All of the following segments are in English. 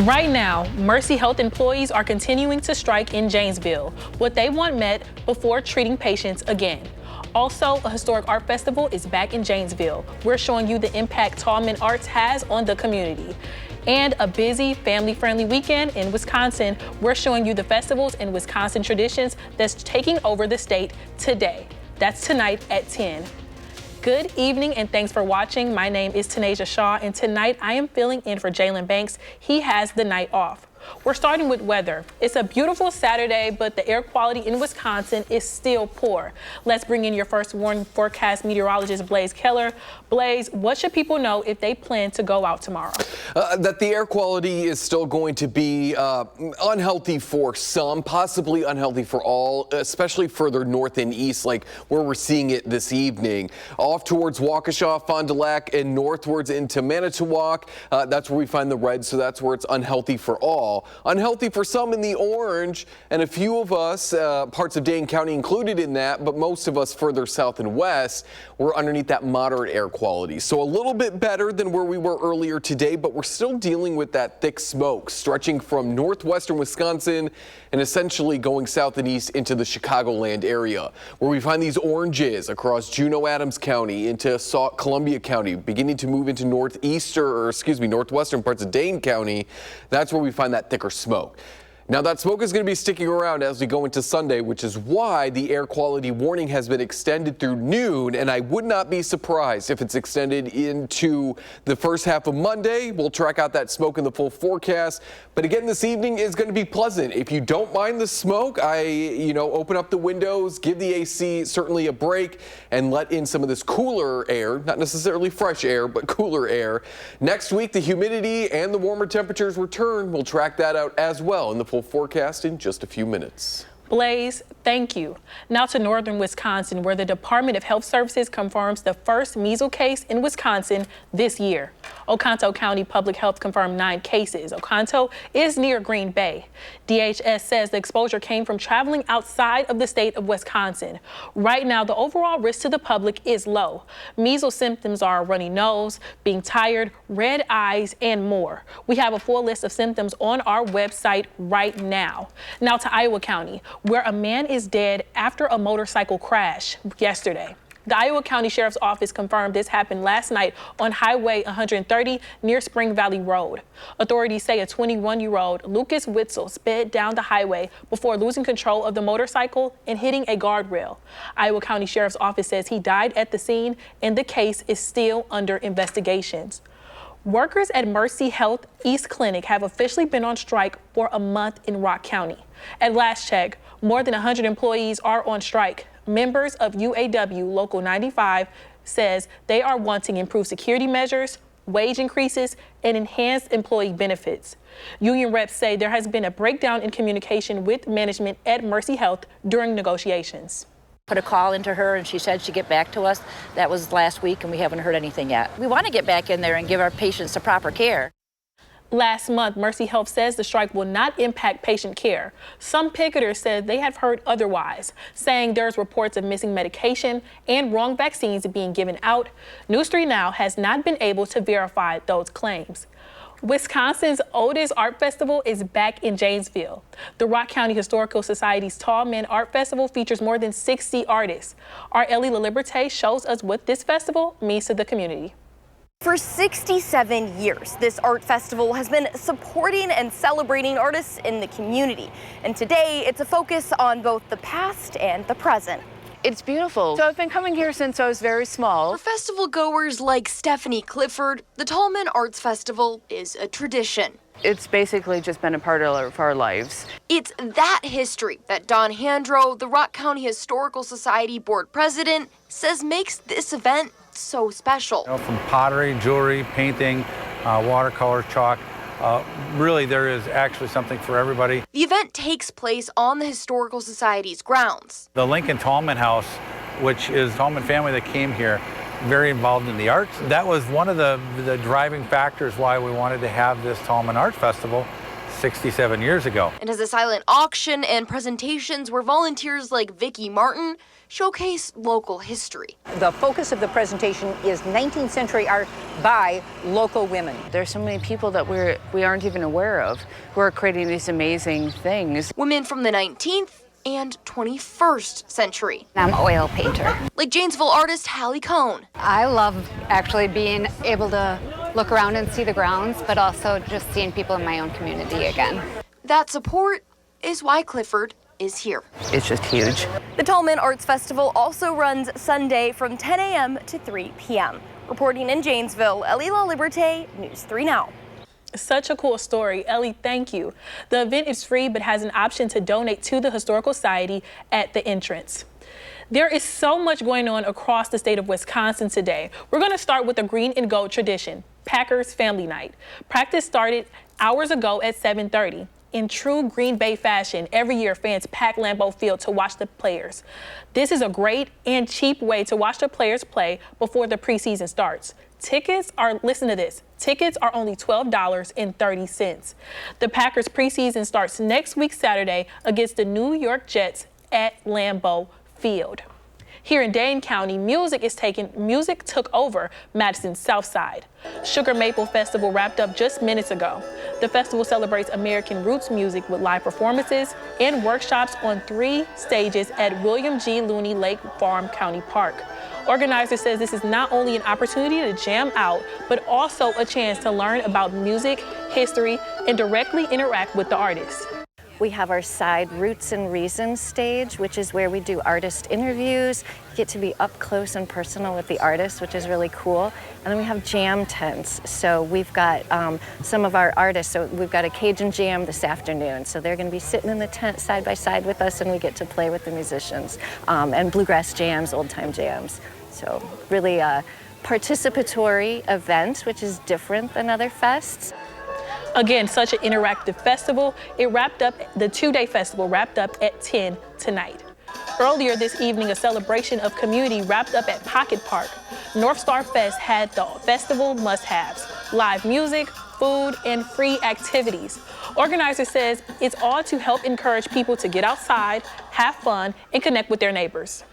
Right now, Mercy Health employees are continuing to strike in Janesville, what they want met before treating patients again. Also, a historic art festival is back in Janesville. We're showing you the impact Tallman Arts has on the community. And a busy, family-friendly weekend in Wisconsin. We're showing you the festivals and Wisconsin traditions that's taking over the state today. That's tonight at 10. Good evening and thanks for watching. My name is Tanasia Shaw and tonight I am filling in for Jalen Banks. He has the night off. We're starting with weather. It's a beautiful Saturday, but the air quality in Wisconsin is still poor. Let's bring in your first warning forecast meteorologist, Blaze Keller. Blaze, what should people know if they plan to go out tomorrow? That the air quality is still going to be unhealthy for some, possibly unhealthy for all, especially further north and east, like where we're seeing it this evening. Off towards Waukesha, Fond du Lac, and northwards into Manitowoc. That's where we find the red, so that's where it's unhealthy for all. Unhealthy for some in the orange, and a few of us, parts of Dane County included in that, but most of us further south and west, we're underneath that moderate air quality. So a little bit better than where we were earlier today, but we're still dealing with that thick smoke stretching from northwestern Wisconsin and essentially going south and east into the Chicagoland area, where we find these oranges across Juneau-Adams County into Columbia County, beginning to move into northwestern parts of Dane County. That's where we find that thicker smoke. Now that smoke is going to be sticking around as we go into Sunday, which is why the air quality warning has been extended through noon, and I would not be surprised if it's extended into the first half of Monday. We'll track out that smoke in the full forecast, but again, this evening is going to be pleasant. If you don't mind the smoke, open up the windows, give the AC certainly a break, and let in some of this cooler air, not necessarily fresh air, but cooler air. Next week, the humidity and the warmer temperatures return. We'll track that out as well in the full forecast in just a few minutes. Blaze, thank you. Now to northern Wisconsin, where the Department of Health Services confirms the first measles case in Wisconsin this year. Oconto County Public Health confirmed 9 cases. Oconto is near Green Bay. DHS says the exposure came from traveling outside of the state of Wisconsin. Right now, the overall risk to the public is low. Measles symptoms are a runny nose, being tired, red eyes, and more. We have a full list of symptoms on our website right now. Now to Iowa County, where a man is dead after a motorcycle crash yesterday. The Iowa County Sheriff's Office confirmed this happened last night on Highway 130 near Spring Valley Road. Authorities say a 21-year-old Lucas Witzel sped down the highway before losing control of the motorcycle and hitting a guardrail. Iowa County Sheriff's Office says he died at the scene and the case is still under investigations. Workers at Mercy Health East Clinic have officially been on strike for a month in Rock County. At last check, more than 100 employees are on strike. Members of UAW Local 95 says they are wanting improved security measures, wage increases, and enhanced employee benefits. Union reps say there has been a breakdown in communication with management at Mercy Health during negotiations. Put a call into her and she said she'd get back to us. That was last week and we haven't heard anything yet. We want to get back in there and give our patients the proper care. Last month, Mercy Health says the strike will not impact patient care. Some picketers said they have heard otherwise, saying there's reports of missing medication and wrong vaccines being given out. News 3 Now has not been able to verify those claims. Wisconsin's oldest art festival is back in Janesville. The Rock County Historical Society's Tall Men Art Festival features more than 60 artists. Our Ellie LaLiberte shows us what this festival means to the community. For 67 years, this art festival has been supporting and celebrating artists in the community. And today, it's a focus on both the past and the present. It's beautiful. So I've been coming here since I was very small. For festival goers like Stephanie Clifford, the Tallman Arts Festival is a tradition. It's basically just been a part of our lives. It's that history that Don Handro, the Rock County Historical Society board president, says makes this event so special. From pottery, jewelry, painting, watercolor, chalk, really there is actually something for everybody. The event takes place on the Historical Society's grounds. The Lincoln Tallman House, which is the Tallman family that came here, very involved in the arts. That was one of the driving factors why we wanted to have this Tallman Art Festival, 67 years ago. And as a silent auction and presentations where volunteers like Vicki Martin showcase local history. The focus of the presentation is 19th century art by local women. There's so many people that we aren't even aware of who are creating these amazing things. Women from the 19th and 21st century. I'm an oil painter. Like Janesville artist Hallie Cohn. I love actually being able to look around and see the grounds, but also just seeing people in my own community again. That support is why Clifford is here. It's just huge. The Tallman Arts Festival also runs Sunday from 10 a.m. to 3 p.m. Reporting in Janesville, Ellie La Liberté, News 3 Now. Such a cool story. Ellie, thank you. The event is free but has an option to donate to the Historical Society at the entrance. There is so much going on across the state of Wisconsin today. We're going to start with the green and gold tradition, Packers Family Night. Practice started hours ago at 7:30. In true Green Bay fashion, every year fans pack Lambeau Field to watch the players. This is a great and cheap way to watch the players play before the preseason starts. Tickets are, listen to this, tickets are only $12.30. The Packers preseason starts next week Saturday against the New York Jets at Lambeau Field. Here in Dane County, music took over Madison's South Side. Sugar Maple Festival wrapped up just minutes ago. The festival celebrates American roots music with live performances and workshops on 3 stages at William G. Looney Lake Farm County Park. Organizer says this is not only an opportunity to jam out, but also a chance to learn about music, history, and directly interact with the artists. We have our side Roots and Reasons stage, which is where we do artist interviews, get to be up close and personal with the artists, which is really cool. And then we have jam tents. So we've got some of our artists, so we've got a Cajun jam this afternoon. So they're gonna be sitting in the tent side by side with us and we get to play with the musicians. And bluegrass jams, old time jams. So really a participatory event, which is different than other fests. Again, such an interactive festival. The 2-day festival wrapped up at 10 tonight. Earlier this evening, a celebration of community wrapped up at Pocket Park. North Star Fest had the festival must-haves, live music, food, and free activities. Organizer says it's all to help encourage people to get outside, have fun, and connect with their neighbors.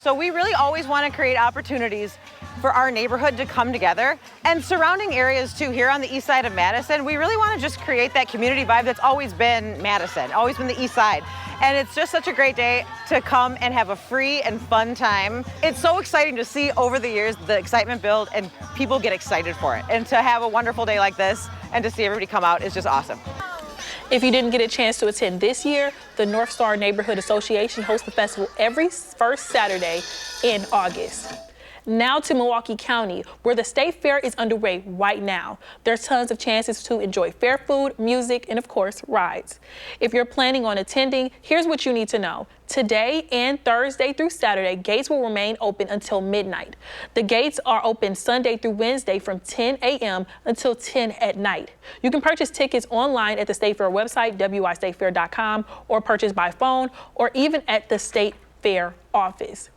So we really always want to create opportunities for our neighborhood to come together, and surrounding areas too. Here on the east side of Madison, we really want to just create that community vibe that's always been Madison, always been the east side. And it's just such a great day to come and have a free and fun time. It's so exciting to see over the years the excitement build and people get excited for it. And to have a wonderful day like this and to see everybody come out is just awesome. If you didn't get a chance to attend this year, the North Star Neighborhood Association hosts the festival every first Saturday in August. Now to Milwaukee County, where the State Fair is underway right now. There's tons of chances to enjoy fair food, music, and of course, rides. If you're planning on attending, here's what you need to know. Today and Thursday through Saturday, gates will remain open until midnight. The gates are open Sunday through Wednesday from 10 a.m. until 10 at night. You can purchase tickets online at the State Fair website, wistatefair.com, or purchase by phone, or even at the State Fair office.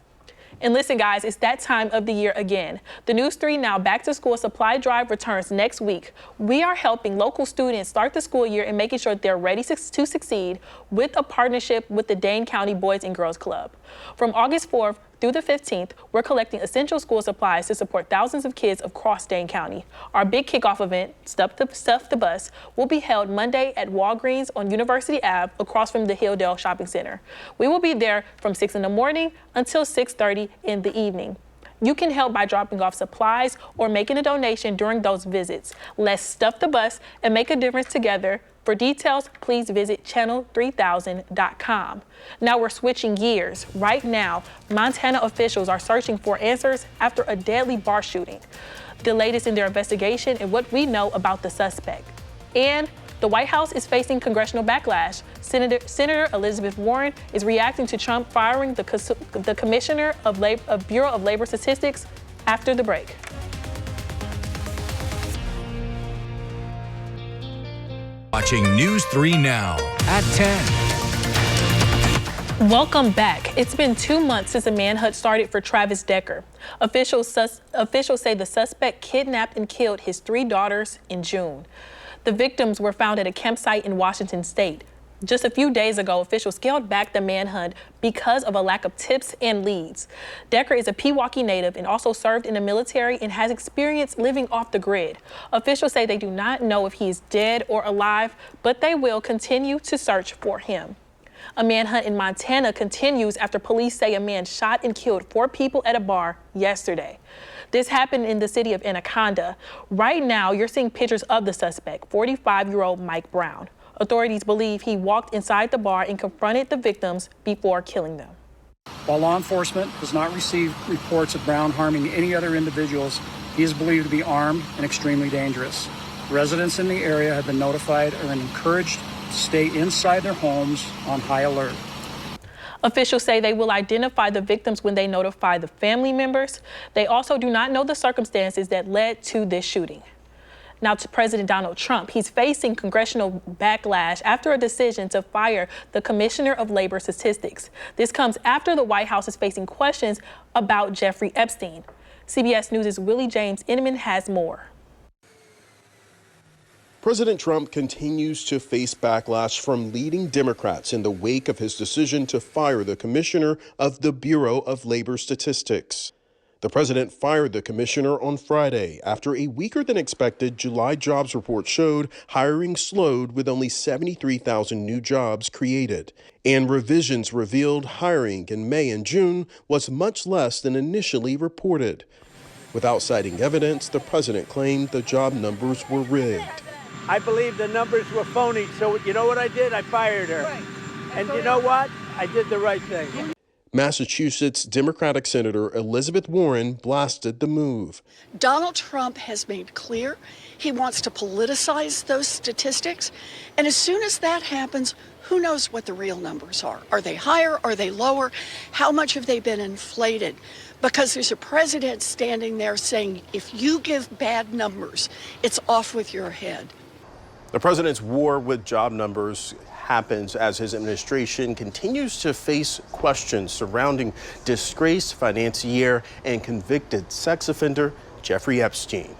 And listen, guys, it's that time of the year again. The News 3 Now Back to School Supply Drive returns next week. We are helping local students start the school year and making sure they're ready to succeed with a partnership with the Dane County Boys and Girls Club. From August 4th through the 15th, we're collecting essential school supplies to support thousands of kids across Dane County. Our big kickoff event, Stuff the Bus, will be held Monday at Walgreens on University Ave across from the Hilldale Shopping Center. We will be there from 6 in the morning until 6:30 in the evening. You can help by dropping off supplies or making a donation during those visits. Let's stuff the bus and make a difference together. For details, please visit channel3000.com. Now we're switching gears. Right now, Montana officials are searching for answers after a deadly bar shooting. The latest in their investigation and what we know about the suspect. And the White House is facing congressional backlash. Senator Elizabeth Warren is reacting to Trump firing the Commissioner of Bureau of Labor Statistics after the break. Watching News 3 Now at 10. Welcome back. It's been 2 months since a manhunt started for Travis Decker. Officials say the suspect kidnapped and killed his 3 daughters in June. The victims were found at a campsite in Washington State. Just a few days ago, officials scaled back the manhunt because of a lack of tips and leads. Decker is a Pewaukee native and also served in the military and has experience living off the grid. Officials say they do not know if he is dead or alive, but they will continue to search for him. A manhunt in Montana continues after police say a man shot and killed 4 people at a bar yesterday. This happened in the city of Anaconda. Right now, you're seeing pictures of the suspect, 45-year-old Mike Brown. Authorities believe he walked inside the bar and confronted the victims before killing them. While law enforcement has not received reports of Brown harming any other individuals, he is believed to be armed and extremely dangerous. Residents in the area have been notified and encouraged to stay inside their homes on high alert. Officials say they will identify the victims when they notify the family members. They also do not know the circumstances that led to this shooting. Now to President Donald Trump. He's facing congressional backlash after a decision to fire the Commissioner of Labor Statistics. This comes after the White House is facing questions about Jeffrey Epstein. CBS News' Willie James Inman has more. President Trump continues to face backlash from leading Democrats in the wake of his decision to fire the commissioner of the Bureau of Labor Statistics. The president fired the commissioner on Friday after a weaker than expected July jobs report showed hiring slowed with only 73,000 new jobs created. And revisions revealed hiring in May and June was much less than initially reported. Without citing evidence, the president claimed the job numbers were rigged. I believe the numbers were phony, so you know what I did? I fired her. And you know what? I did the right thing. Massachusetts Democratic Senator Elizabeth Warren blasted the move. Donald Trump has made clear he wants to politicize those statistics. And as soon as that happens, who knows what the real numbers are? Are they higher? Are they lower? How much have they been inflated? Because there's a president standing there saying, if you give bad numbers, it's off with your head. The president's war with job numbers happens as his administration continues to face questions surrounding disgraced financier and convicted sex offender Jeffrey Epstein.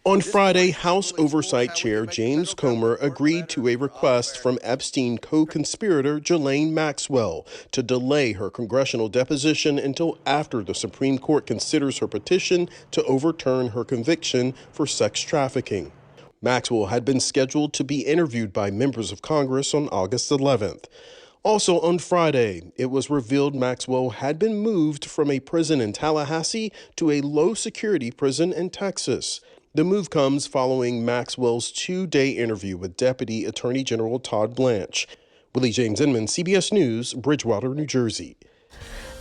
On Friday, House Oversight Chair James Comer agreed to a request from Epstein co-conspirator Ghislaine Maxwell to delay her congressional deposition until after the Supreme Court considers her petition to overturn her conviction for sex trafficking. Maxwell had been scheduled to be interviewed by members of Congress on August 11th. Also on Friday, it was revealed Maxwell had been moved from a prison in Tallahassee to a low-security prison in Texas. The move comes following Maxwell's 2-day interview with Deputy Attorney General Todd Blanche. Willie James Inman, CBS News, Bridgewater, New Jersey.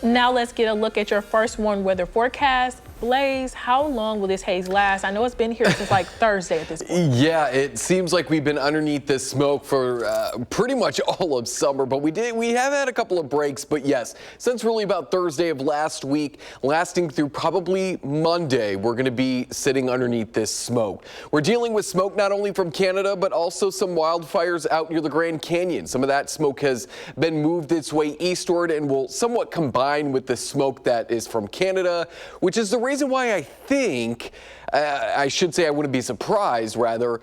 Now let's get a look at your first warned weather forecast. Blaze, how long will this haze last? I know it's been here since like Thursday at this point. Yeah, it seems like we've been underneath this smoke for pretty much all of summer, but we have had a couple of breaks. But yes, since really about Thursday of last week, lasting through probably Monday, we're going to be sitting underneath this smoke. We're dealing with smoke not only from Canada, but also some wildfires out near the Grand Canyon. Some of that smoke has been moved its way eastward and will somewhat combine with the smoke that is from Canada, which is the reason why I think, I should say I wouldn't be surprised, rather,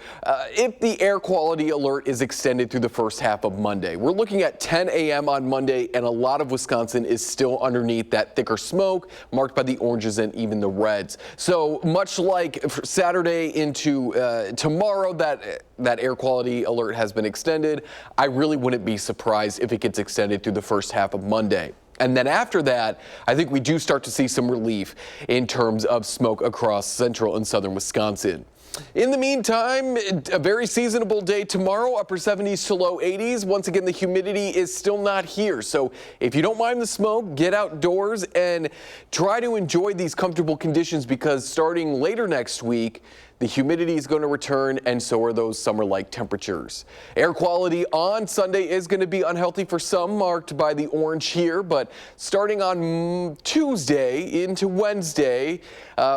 if the air quality alert is extended through the first half of Monday. We're looking at 10 a.m. on Monday, and a lot of Wisconsin is still underneath that thicker smoke, marked by the oranges and even the reds. So much like Saturday into tomorrow, that air quality alert has been extended. I really wouldn't be surprised if it gets extended through the first half of Monday. And then after that, I think we do start to see some relief in terms of smoke across central and southern Wisconsin. In the meantime, a very seasonable day tomorrow, upper 70s to low 80s. Once again, the humidity is still not here. So if you don't mind the smoke, get outdoors and try to enjoy these comfortable conditions, because starting later next week, the humidity is going to return, and so are those summer-like temperatures. Air quality on Sunday is going to be unhealthy for some, marked by the orange here, but starting on Tuesday into Wednesday,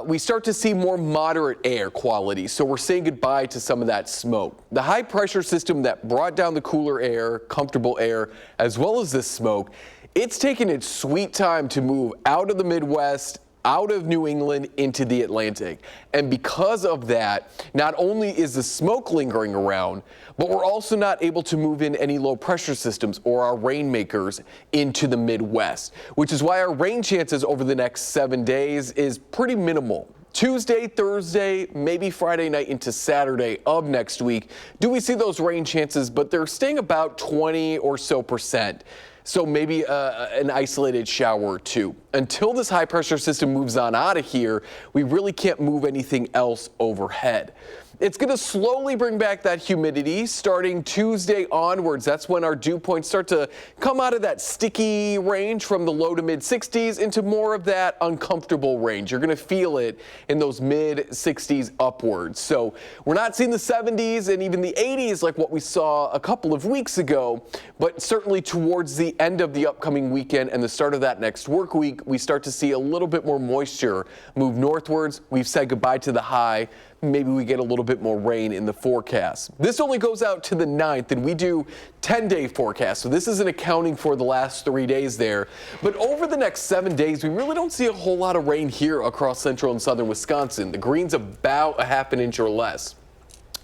we start to see more moderate air quality, so we're saying goodbye to some of that smoke. The high-pressure system that brought down the cooler air, comfortable air, as well as this smoke, it's taken its sweet time to move out of the Midwest out of New England into the Atlantic. And because of that, not only is the smoke lingering around, but we're also not able to move in any low pressure systems or our rainmakers into the Midwest, which is why our rain chances over the next 7 days is pretty minimal. Tuesday, Thursday, maybe Friday night into Saturday of next week, do we see those rain chances, but they're staying about 20 or so %. So maybe an isolated shower or two. Until this high pressure system moves on out of here, we really can't move anything else overhead. It's going to slowly bring back that humidity starting Tuesday onwards. That's when our dew points start to come out of that sticky range from the low to mid 60s into more of that uncomfortable range. You're going to feel it in those mid 60s upwards. So we're not seeing the 70s and even the 80s like what we saw a couple of weeks ago, but certainly towards the end of the upcoming weekend and the start of that next work week, we start to see a little bit more moisture move northwards. We've said goodbye to the high. Maybe we get a little bit more rain in the forecast. This only goes out to the 9th, and we do 10-day forecast, so this isn't accounting for the last 3 days there. But over the next 7 days, we really don't see a whole lot of rain here across central and southern Wisconsin. The green's about a ½ an inch or less,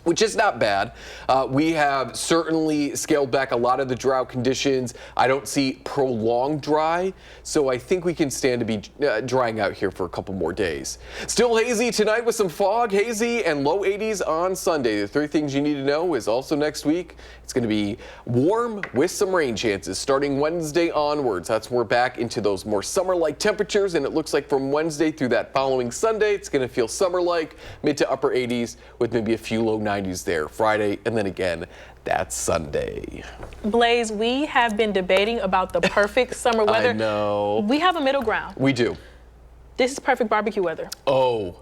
which is not bad. We have certainly scaled back a lot of the drought conditions. I don't see prolonged dry, so I think we can stand to be drying out here for a couple more days. Still hazy tonight with some fog, hazy, and low 80s on Sunday. The 3 things you need to know is also next week, it's going to be warm with some rain chances starting Wednesday onwards. That's we're back into those more summer-like temperatures, and it looks like from Wednesday through that following Sunday, it's going to feel summer-like, mid to upper 80s with maybe a few low 90s there Friday, and then again that's Sunday. Blaze, we have been debating about the perfect summer weather. I know. We have a middle ground. We do. This is perfect barbecue weather. Oh.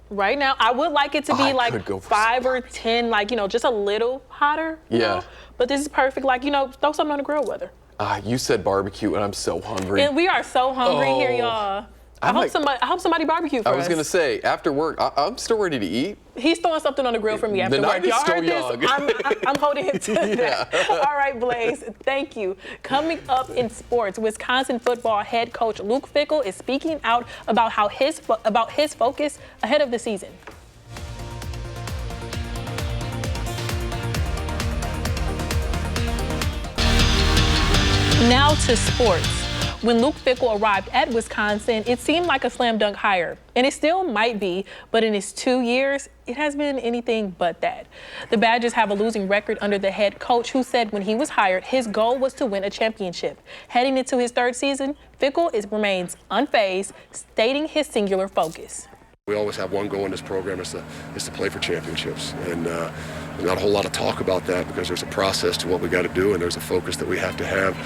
Right now, I would like it to be like 5 or 10, like, you know, just a little hotter. You know? But this is perfect, like, you know, throw something on the grill weather. You said barbecue, and I'm so hungry. And we are so hungry here, y'all. I hope somebody barbecue for us. I was going to say, after work, I'm still ready to eat. He's throwing something on the grill for me after the work. night is Y'all still heard young. this? I'm holding him to that. All right, Blaze, thank you. Coming up in sports, Wisconsin football head coach Luke Fickell is speaking out about his focus ahead of the season. Now to sports. When Luke Fickell arrived at Wisconsin, it seemed like a slam dunk hire, and it still might be, but in his 2 years, it has been anything but that. The Badgers have a losing record under the head coach who said when he was hired, his goal was to win a championship. Heading into his 3rd season, Fickell remains unfazed, stating his singular focus. We always have one goal in this program is to play for championships, and not a whole lot of talk about that because there's a process to what we got to do and there's a focus that we have to have.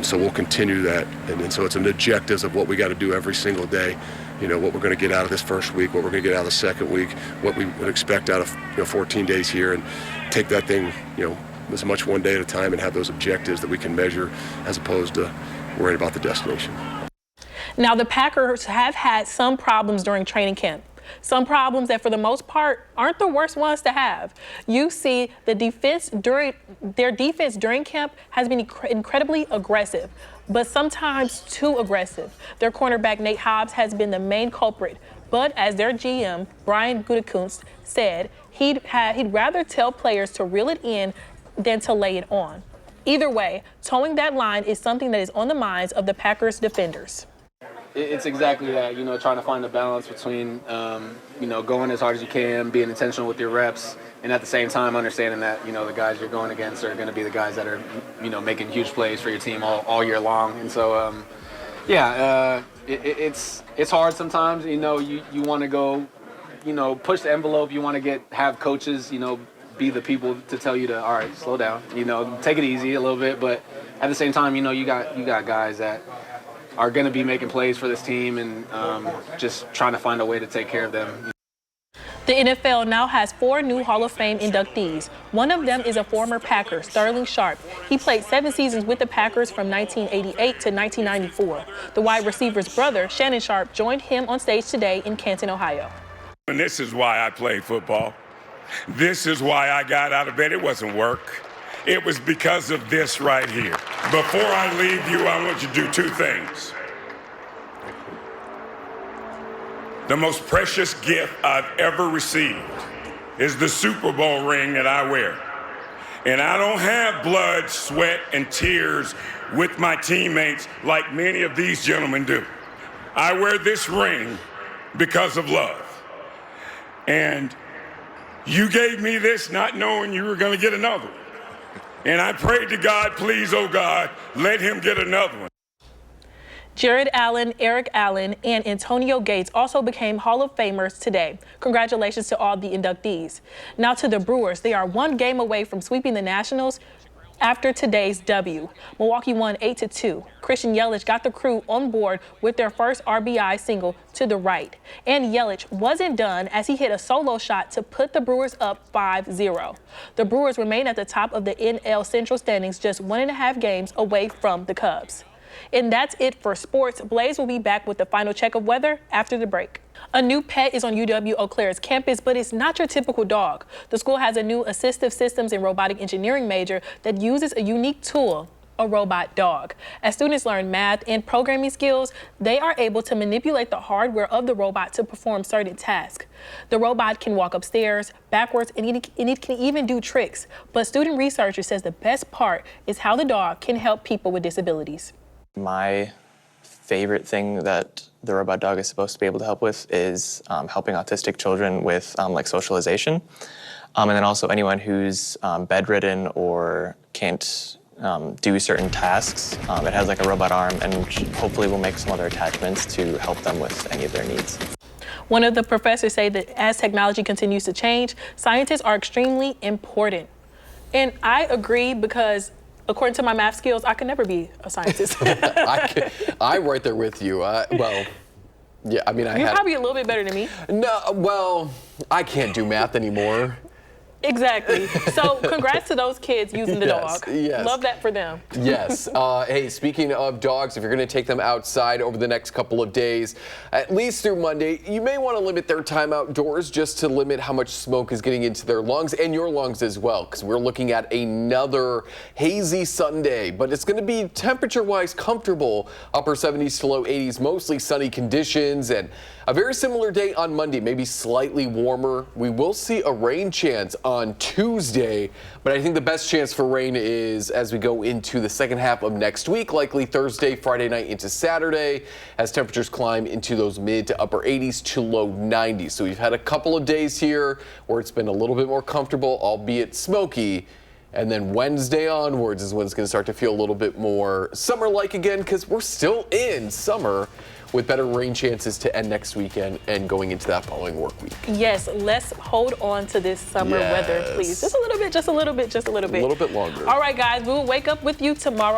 So we'll continue that, and so it's an objectives of what we got to do every single day. You know, what we're going to get out of this first week, what we're going to get out of the second week, what we would expect out of 14 days here, and take that thing, as much one day at a time and have those objectives that we can measure as opposed to worrying about the destination. Now, the Packers have had some problems during training camp. Some problems that, for the most part, aren't the worst ones to have. You see, their defense during camp has been incredibly aggressive, but sometimes too aggressive. Their cornerback, Nate Hobbs, has been the main culprit. But as their GM, Brian Gutekunst, said, he'd rather tell players to reel it in than to lay it on. Either way, towing that line is something that is on the minds of the Packers defenders. It's exactly that, trying to find a balance between, going as hard as you can, being intentional with your reps, and at the same time understanding that, the guys you're going against are going to be the guys that are, making huge plays for your team all year long. And so, it's hard sometimes. You want to go, push the envelope. You want to have coaches, be the people to tell you to, all right, slow down, take it easy a little bit. But at the same time, you got guys that are going to be making plays for this team and just trying to find a way to take care of them. The NFL now has 4 new Hall of Fame inductees. One of them is a former Packer, Sterling Sharpe. He played 7 seasons with the Packers from 1988 to 1994. The wide receiver's brother, Shannon Sharpe, joined him on stage today in Canton, Ohio. And this is why I played football. This is why I got out of bed. It wasn't work. It was because of this right here. Before I leave you, I want you to do 2 things. the most precious gift I've ever received is the Super Bowl ring that I wear. And I don't have blood, sweat, and tears with my teammates like many of these gentlemen do. I wear this ring because of love. And you gave me this not knowing you were going to get another one. And I prayed to God, please, oh God, let him get another one. Jared Allen, Eric Allen, and Antonio Gates also became Hall of Famers today. Congratulations to all the inductees. Now to the Brewers. They are one game away from sweeping the Nationals after today's W. Milwaukee won 8-2. Christian Yelich got the crew on board with their first RBI single to the right. And Yelich wasn't done as he hit a solo shot to put the Brewers up 5-0. The Brewers remain at the top of the NL Central standings, just 1.5 games away from the Cubs. And that's it for sports. Blaze will be back with the final check of weather after the break. A new pet is on UW Eau Claire's campus, but it's not your typical dog. The school has a new assistive systems and robotic engineering major that uses a unique tool, a robot dog. As students learn math and programming skills, they are able to manipulate the hardware of the robot to perform certain tasks. The robot can walk upstairs, backwards, and it can even do tricks. But student researcher says the best part is how the dog can help people with disabilities. My favorite thing that the robot dog is supposed to be able to help with is helping autistic children with like socialization. And then also anyone who's bedridden or can't do certain tasks. It has like a robot arm and hopefully will make some other attachments to help them with any of their needs. One of the professors say that as technology continues to change, scientists are extremely important. And I agree because according to my math skills, I could never be a scientist. I'm right there with you. Well, yeah, I mean, You're probably a little bit better than me. No, well, I can't do math anymore. Exactly. So congrats to those kids using the Yes, dog. yes. Love that for them. Yes. Hey, speaking of dogs, if you're going to take them outside over the next couple of days, at least through Monday, you may want to limit their time outdoors just to limit how much smoke is getting into their lungs and your lungs as well, because we're looking at another hazy Sunday. But it's going to be temperature-wise comfortable, upper 70s to low 80s, mostly sunny conditions, and a very similar day on Monday, maybe slightly warmer. We will see a rain chance on Tuesday, but I think the best chance for rain is as we go into the second half of next week, likely Thursday, Friday night into Saturday, as temperatures climb into those mid to upper 80s to low 90s. So we've had a couple of days here where it's been a little bit more comfortable, albeit smoky. And then Wednesday onwards is when it's going to start to feel a little bit more summer-like again, because we're still in summer, with better rain chances to end next weekend and going into that following work week. Yes, let's hold on to this summer weather, please. Just a little bit, just a little bit, just a little bit. A little bit longer. All right, guys, we will wake up with you tomorrow.